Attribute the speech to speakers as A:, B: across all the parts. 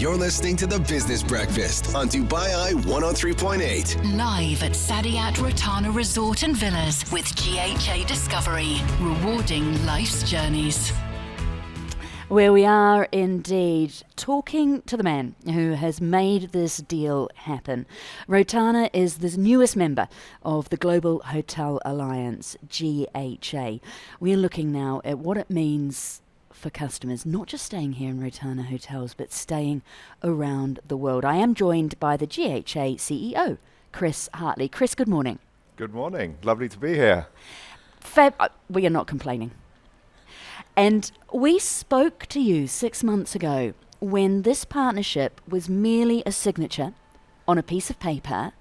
A: You're listening to The Business Breakfast on Dubai Eye 103.8.
B: Live at Saadiyat Rotana Resort and Villas with GHA Discovery, rewarding life's journeys.
C: Where we are indeed talking to the man who has made this deal happen. Rotana is the newest member of the Global Hotel Alliance, GHA. We're looking now at what it means for customers, not just staying here in Rotana hotels, but staying around the world. I am joined by the GHA CEO, Chris Hartley. Chris, good morning.
D: Good morning. Lovely to be here.
C: We are not complaining. And we spoke to you 6 months ago when this partnership was merely a signature on a piece of paper,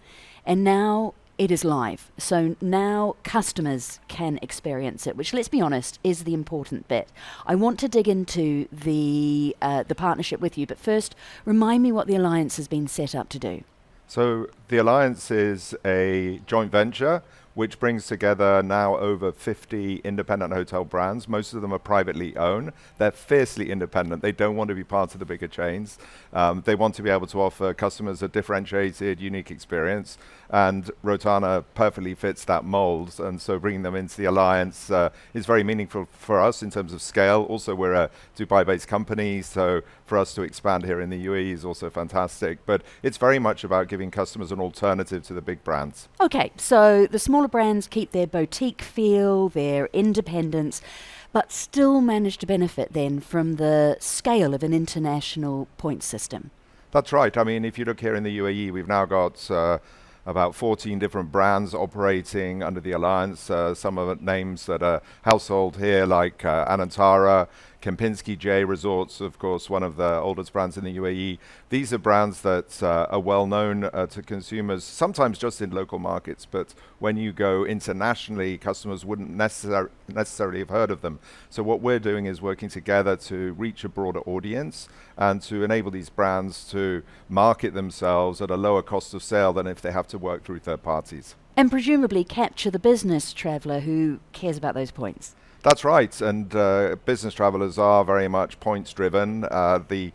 C: and now it is live. So now customers can experience it, which, let's be honest, is the important bit. I want to dig into the partnership with you, but first, remind me what the Alliance has been set up to do.
D: So the Alliance is a joint venture which brings together now over 50 independent hotel brands. Most of them are privately owned. They're fiercely independent. They don't want to be part of the bigger chains. They want to be able to offer customers a differentiated, unique experience. And Rotana perfectly fits that mold. And so bringing them into the Alliance is very meaningful for us in terms of scale. Also, we're a Dubai-based company, so for us to expand here in the UAE is also fantastic. But it's very much about giving customers an alternative to the big brands.
C: Okay, so the smaller brands keep their boutique feel, their independence, but still manage to benefit then from the scale of an international point system.
D: That's right. I mean, if you look here in the UAE, we've now got about 14 different brands operating under the Alliance. Some of the names that are household here, like Anantara, Kempinski J Resorts, of course, one of the oldest brands in the UAE. These are brands that are well known to consumers, sometimes just in local markets, but when you go internationally, customers wouldn't necessarily have heard of them. So what we're doing is working together to reach a broader audience and to enable these brands to market themselves at a lower cost of sale than if they have to work through third parties.
C: And presumably capture the business traveller who cares about those points.
D: That's right, and business travelers are very much points driven. The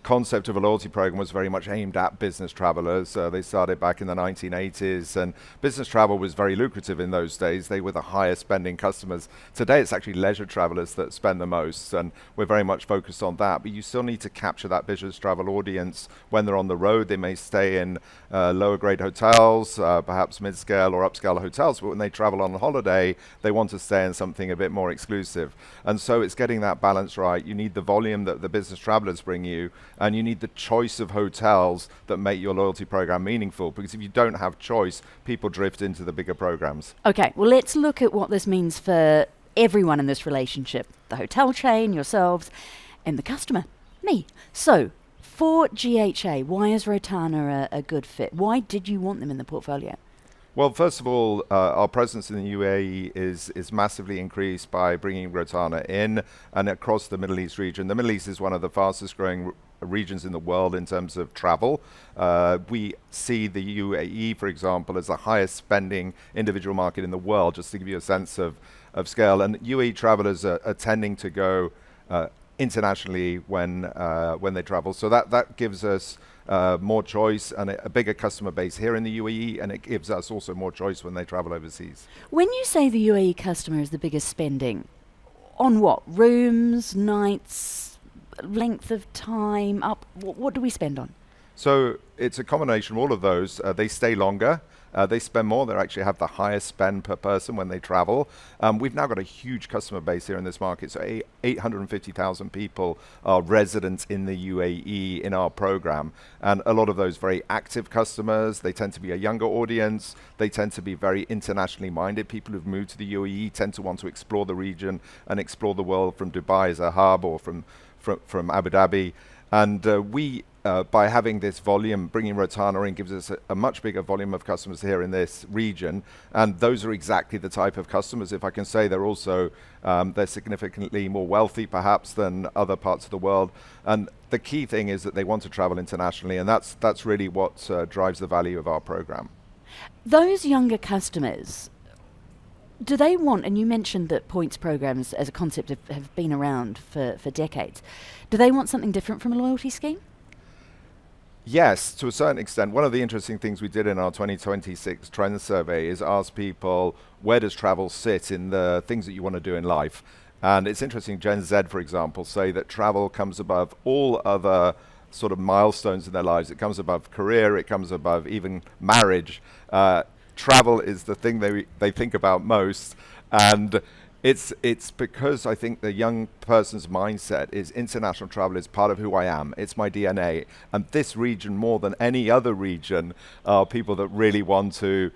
D: concept of a loyalty program was very much aimed at business travelers. They started back in the 1980s, and business travel was very lucrative in those days. They were the highest spending customers. Today it's actually leisure travelers that spend the most, and we're very much focused on that. But you still need to capture that business travel audience when they're on the road. They may stay in lower grade hotels, perhaps mid-scale or upscale hotels, but when they travel on holiday, they want to stay in something a bit more exclusive. And so it's getting that balance right. You need the volume that the business travelers bring you, and you need the choice of hotels that make your loyalty program meaningful, because if you don't have choice, people drift into the bigger programs. Okay,
C: well, let's look at what this means for everyone in this relationship, the hotel chain, yourselves, and the customer, me. So, for GHA, why is Rotana a good fit? Why did you want them in the portfolio?
D: Well, first of all, our presence in the UAE is massively increased by bringing Rotana in and across the Middle East region. The Middle East is one of the fastest growing regions in the world in terms of travel. We see the UAE, for example, as the highest spending individual market in the world, just to give you a sense of scale. And UAE travelers are tending to go internationally when they travel. So that gives us more choice and a bigger customer base here in the UAE, and it gives us also more choice when they travel overseas.
C: When you say the UAE customer is the biggest spending, on what? Rooms, nights, length of time, what do we spend on?
D: So it's a combination of all of those. They stay longer. They spend more. They actually have the highest spend per person when they travel. We've now got a huge customer base here in this market. So 850,000 people are residents in the UAE in our program. And a lot of those very active customers, they tend to be a younger audience. They tend to be very internationally minded. People who've moved to the UAE tend to want to explore the region and explore the world from Dubai as a hub or from Abu Dhabi. And by having this volume, bringing Rotana in gives us a much bigger volume of customers here in this region. And those are exactly the type of customers, if I can say. They're also, they're significantly more wealthy perhaps than other parts of the world. And the key thing is that they want to travel internationally, and that's really what drives the value of our program.
C: Those younger customers, do they want, and you mentioned that points programs as a concept have been around for decades, do they want something different from a loyalty scheme?
D: Yes, to a certain extent. One of the interesting things we did in our 2026 trend survey is ask people, where does travel sit in the things that you want to do in life? And it's interesting, Gen Z, for example, say that travel comes above all other sort of milestones in their lives. It comes above career, it comes above even marriage. Travel is the thing they think about most. And it's because I think the young person's mindset is international travel is part of who I am. It's my DNA. And this region, more than any other region, are people that really want to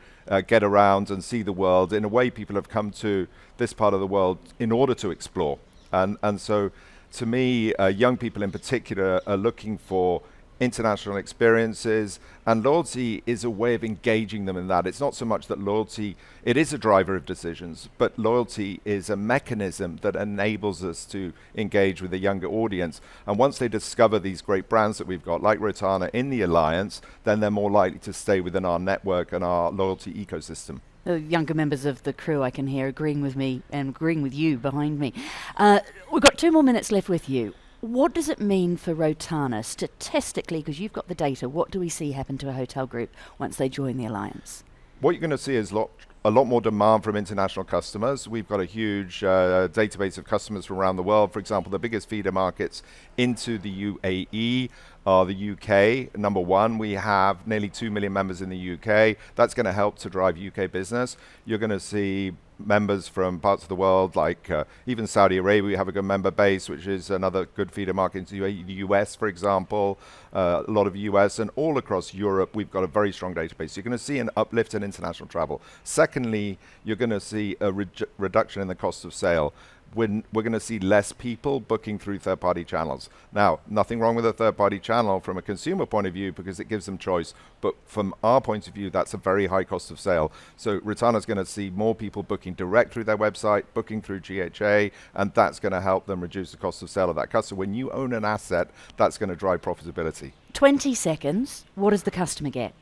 D: get around and see the world. In a way, people have come to this part of the world in order to explore. And so, to me, young people in particular are looking for international experiences, and loyalty is a way of engaging them in that. It's not so much that loyalty, it is a driver of decisions, but loyalty is a mechanism that enables us to engage with a younger audience. And once they discover these great brands that we've got, like Rotana in the Alliance, then they're more likely to stay within our network and our loyalty ecosystem.
C: The younger members of the crew I can hear agreeing with me and agreeing with you behind me. We've got 2 more minutes left with you. What does it mean for Rotana statistically, because you've got the data, what do we see happen to a hotel group once they join the Alliance?
D: What you're going to see is a lot more demand from international customers. We've got a huge database of customers from around the world. For example, the biggest feeder markets into the UAE are the UK. Number one, we have nearly 2 million members in the UK. That's going to help to drive UK business. You're going to see members from parts of the world like even Saudi Arabia. We have a good member base, which is another good feeder market into UAE. The US, for example, a lot of US, and all across Europe, we've got a very strong database. You're going to see an uplift in international travel. Secondly, you're going to see a reduction in the cost of sale. We're going to see less people booking through third-party channels. Now, nothing wrong with a third-party channel from a consumer point of view because it gives them choice. But from our point of view, that's a very high cost of sale. So Rotana's going to see more people booking direct through their website, booking through GHA, and that's going to help them reduce the cost of sale of that customer. When you own an asset, that's going to drive profitability.
C: 20 seconds. What does the customer get?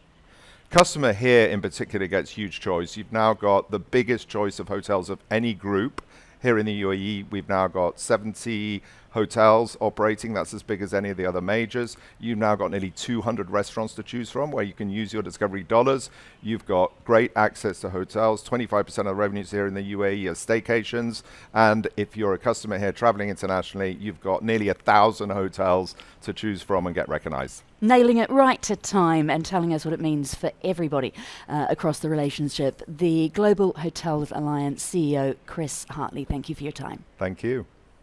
D: Customer here in particular gets huge choice. You've now got the biggest choice of hotels of any group. Here in the UAE, we've now got 70 hotels operating. That's as big as any of the other majors. You've now got nearly 200 restaurants to choose from where you can use your Discovery dollars. You've got great access to hotels. 25% of the revenues here in the UAE are staycations. And if you're a customer here traveling internationally, you've got nearly 1,000 hotels to choose from and get recognized.
C: Nailing it right to time and telling us what it means for everybody across the relationship. The Global Hotels Alliance CEO, Chris Hartley, thank you for your time.
D: Thank you.